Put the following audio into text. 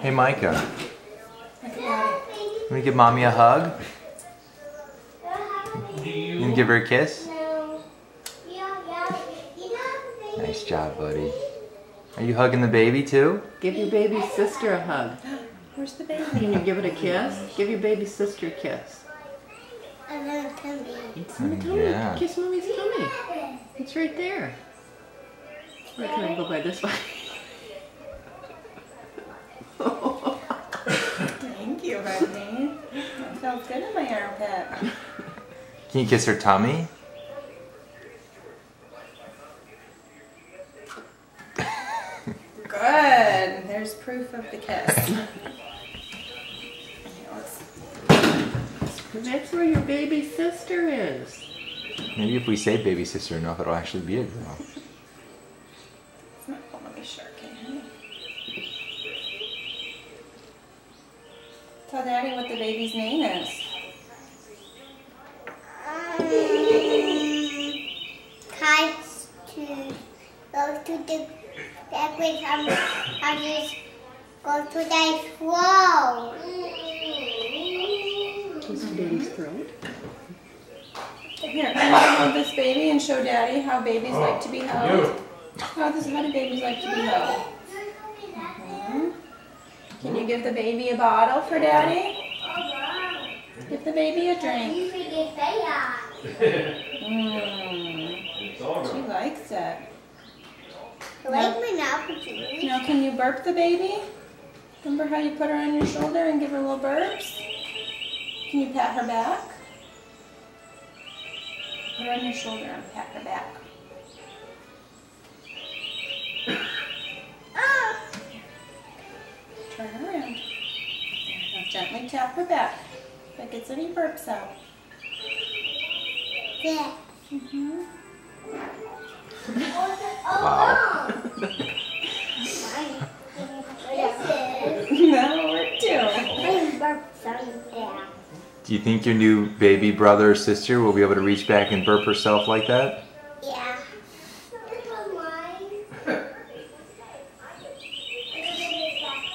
Hey Micah, want to give mommy a hug? You gonna give her a kiss? Nice job, buddy. Are you hugging the baby too? Give your baby sister a hug. Where's the baby? Can you give it a kiss? Give your baby sister a kiss. It's in the tummy. Yeah. Kiss mommy's tummy. It's right there. Or can I go by this way? Thank you, Grady. That felt good in my armpit. Can you kiss her tummy? Good. There's proof of the kiss. That's where your baby sister is. Maybe if we say baby sister enough, it'll actually be a girl. It's not going to be sure, can you? Tell Daddy what the baby's name is. Tries to go to the every time I just go to the floor. Kiss baby's throat. Here, can you hold this baby and show Daddy how babies like to be held? How do babies like to be held? Can you give the baby a bottle for Daddy? Give the baby a drink. She likes it. Now can you burp the baby? Remember how you put her on your shoulder and give her little burps? Can you pat her back? Put her on your shoulder and pat her back. Turn her around. Now gently tap her back. If it gets any burps out. Yeah. Wow. That'll work too. Do you think your new baby brother or sister will be able to reach back and burp herself like that? Yeah.